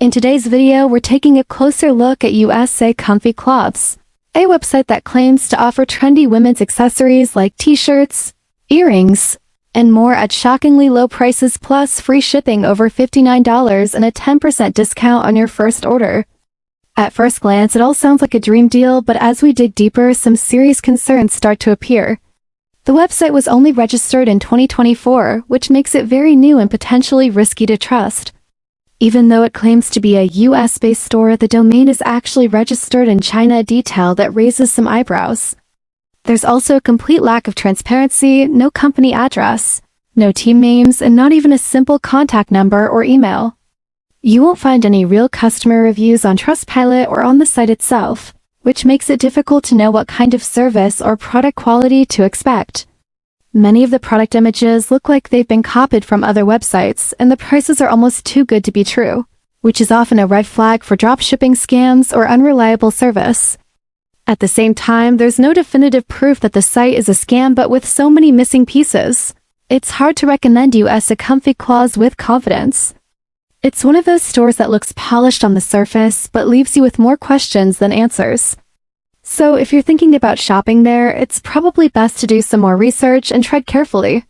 In today's video, we're taking a closer look at USA Comfy Cloths, a website that claims to offer trendy women's accessories like t-shirts, earrings, and more at shockingly low prices plus free shipping over $59 and a 10% discount on your first order. At first glance, it all sounds like a dream deal, but as we dig deeper, some serious concerns start to appear. The website was only registered in 2024, which makes it very new and potentially risky to trust. Even though it claims to be a US-based store, the domain is actually registered in China, a detail that raises some eyebrows. There's also a complete lack of transparency, no company address, no team names, and not even a simple contact number or email. You won't find any real customer reviews on Trustpilot or on the site itself, which makes it difficult to know what kind of service or product quality to expect. Many of the product images look like they've been copied from other websites, and the prices are almost too good to be true, which is often a red flag for dropshipping scams or unreliable service. At the same time, there's no definitive proof that the site is a scam, but with so many missing pieces, it's hard to recommend USA Comfy Cloths with confidence. It's one of those stores that looks polished on the surface, but leaves you with more questions than answers. So if you're thinking about shopping there, it's probably best to do some more research and tread carefully.